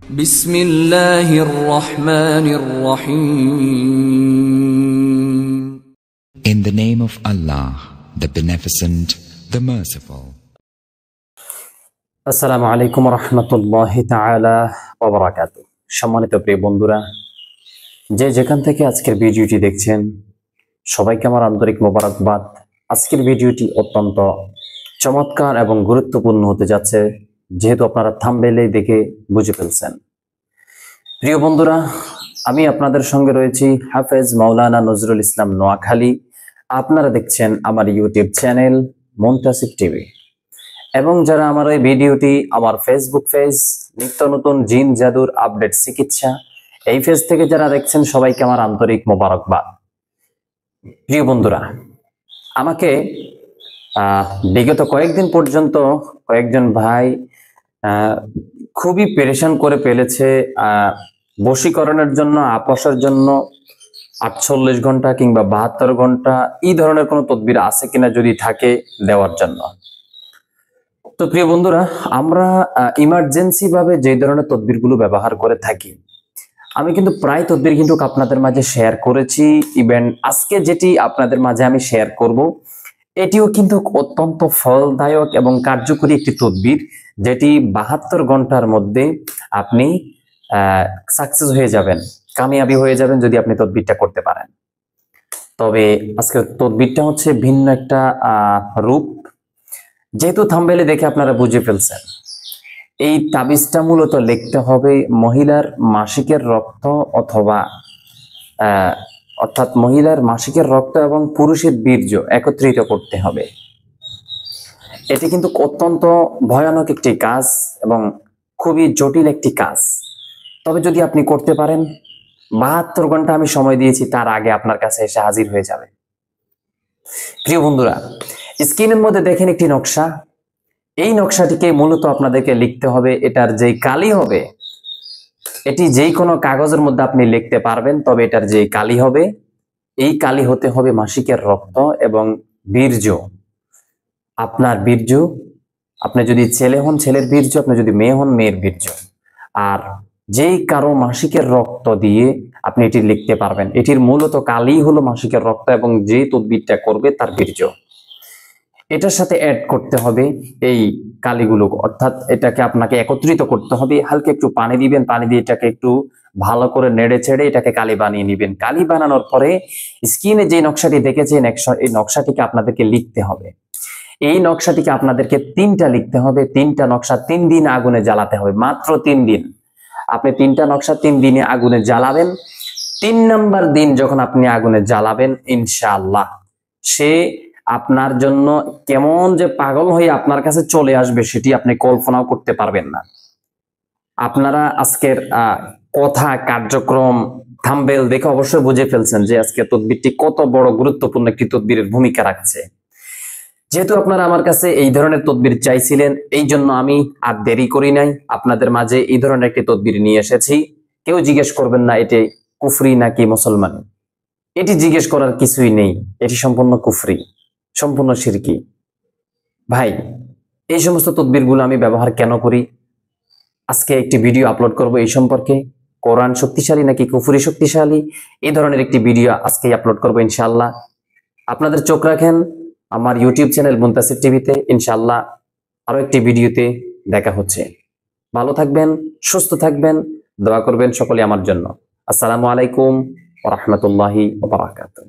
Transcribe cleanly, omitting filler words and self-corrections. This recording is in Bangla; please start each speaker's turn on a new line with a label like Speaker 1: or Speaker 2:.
Speaker 1: بسم الله الرحمن الرحيم.
Speaker 2: In the name of Allah, the Beneficent, the Merciful.
Speaker 3: আসসালামু আলাইকুম রহমতুল্লাহি তাআলা ওয়া বারাকাতুহু। সম্মানিত প্রিয় বন্ধুরা, যে যেখান থেকে আজকের ভিডিওটি দেখছেন সবাইকে আমার আন্তরিক মোবারকবাদ। আজকের ভিডিওটি অত্যন্ত চমৎকার এবং গুরুত্বপূর্ণ হতে যাচ্ছে, যেহেতু আপনারা থাম্বনেইলে দেখে বুঝে ফেলছেন। প্রিয় বন্ধুরা, আমি আপনাদের সঙ্গে রয়েছি হাফেজ মাওলানা নজরুল ইসলাম নোয়াখালী। আপনারা দেখছেন আমার ইউটিউব চ্যানেল মুনতাসির টিভি, এবং যারা আমার এই ভিডিওটি আমার ফেসবুক পেজ নিত্য নতুন জিন জাদুর আপডেট চিকিৎসা, এই পেজ থেকে যারা দেখছেন সবাইকে আমার আন্তরিক মোবারকবাদ। প্রিয় বন্ধুরা, আমাকে বিগত কয়েকদিন পর্যন্ত কয়েকজন ভাই খুবই পেরেশান করে ফেলেছে। বশীকরণের জন্য, আপসের জন্য 48 ঘন্টা কিংবা 72 ঘন্টা এই ধরনের কোনো তদবির আছে কিনা যদি থাকে দেওয়ার জন্য। তো প্রিয় বন্ধুরা, আমরা ইমার্জেন্সি ভাবে যে ধরনের তদবিরগুলো ব্যবহার করে থাকি, আমি কিন্তু প্রায় তদবির কিন্তু আপনাদের মাঝে শেয়ার করেছি। ইভেন আজকে যেটি আপনাদের মাঝে আমি শেয়ার করব, এটিও কিন্তু অত্যন্ত ফলদায়ক এবং কার্যকরী একটি তদবির, যেটি 72 ঘন্টার মধ্যে আপনি সাকসেস হয়ে যাবেন, কামিয়াবি হয়ে যাবেন যদি আপনি তদবিরটা করতে পারেন। তবে আজকের তদবিরটা হচ্ছে ভিন্ন একটা রূপ। যেহেতু থাম্বনেইলে দেখে আপনারা বুঝে ফেলছেন, এই তাবিজটা মূলত লিখতে হবে মহিলার মাসিকের রক্ত অথবা অর্থাৎ মহিলার মাসিকের রক্ত এবং পুরুষের বীর্য একত্রিত করতে হবে। এটি কিন্তু অত্যন্ত ভয়ানক একটি কাজ এবং খুবই জটিল একটি কাজ। তবে যদি আপনি করতে পারেন, 72 ঘন্টা আমি সময় দিয়েছি, তার আগে আপনার কাছে এসে হাজির হয়ে যাবে। প্রিয় বন্ধুরা, স্ক্রিনের মধ্যে দেখেন একটি নকশা। এই নকশাটিকে মূলত আপনাদেরকে লিখতে হবে। এটার যেই কালি হবে, এটি যেই কোনো কাগজের মধ্যে আপনি লিখতে পারবেন, তবে এটার যেই কালি হবে, এই কালি হতে হবে মাসিকের রক্ত এবং বীর্য। আপনার বীর্য, আপনি যদি ছেলে হন ছেলের বীর্য, আপনি যদি মেয়ে হন মেয়ের বীর্য। আর যেই কারো মাসিকের রক্ত দিয়ে আপনি এটি লিখতে পারবেন। এটির মূলত কালি হলো মাসিকের রক্ত এবং যে তদবিরটা করবে তার বীর্য। এটার সাথে অ্যাড করতে হবে এই কালিগুলো, অর্থাৎ এটাকে আপনাকে একত্রিত করতে হবে। হালকা একটু পানি দিবেন, পানি দিয়ে এটাকে একটু ভালো করে নেড়ে ছেড়ে এটাকে কালি বানিয়ে নেবেন। কালি বানানোর পরে স্ক্রিনে যে নকশাটি দেখেছেন, এই নকশাটিকে আপনাদেরকে লিখতে হবে। এই নকশাটিকে আপনাদেরকে 3টা লিখতে হবে। 3টা নকশা 3 দিন আগুনে জ্বালাতে হবে, মাত্র 3 দিন। আপনি 3টা নকশা 3 দিনে আগুনে জ্বালাবেন। 3 নাম্বার দিন যখন আপনি আগুনে জ্বালাবেন, ইনশাআল্লাহ সে আপনার জন্য কেমন যে পাগল হয়ে আপনার কাছে চলে আসবে, সেটি আপনি কল্পনাও করতে পারবেন না। আপনারা আজকের কথা, কার্যক্রম, থাম্বনেইল দেখে অবশ্যই বুঝে ফেলছেন যে আজকে তদবিরটি কত বড় গুরুত্বপূর্ণ একটি তদবিরের ভূমিকা রাখছে। যেহেতু আপনারা আমার কাছে এই ধরনের তদবির চাইছিলেন, এই জন্য আমি আর দেরি করি নাই, আপনাদের মাঝে এই ধরনের একটি তদবির নিয়ে এসেছি। কেউ জিজ্ঞেস করবেন না এটি কুফরি নাকি মুসলমান, এটি জিজ্ঞেস করার কিছুই নেই। এটি সম্পূর্ণ কুফরি, সম্পূর্ণ শিরকি। ভাই, এই সমস্ত তদবিরগুলো আমি ব্যবহার কেন করি, আজকে একটি ভিডিও আপলোড করব এই সম্পর্কে। কোরআন শক্তিশালী নাকি কুফরি শক্তিশালী, এই ধরনের একটি ভিডিও আজকে আপলোড করব ইনশাআল্লাহ। আপনাদের চোখ রাখেন আমার ইউটিউব চ্যানেল মুনতাসির টিভিতে। ইনশাআল্লাহ আরো একটি ভিডিওতে দেখা হচ্ছে। ভালো থাকবেন, সুস্থ থাকবেন, দোয়া করবেন সকলে আমার জন্য। আসসালামু আলাইকুম ওয়া রাহমাতুল্লাহি ওয়া বারাকাতুহু।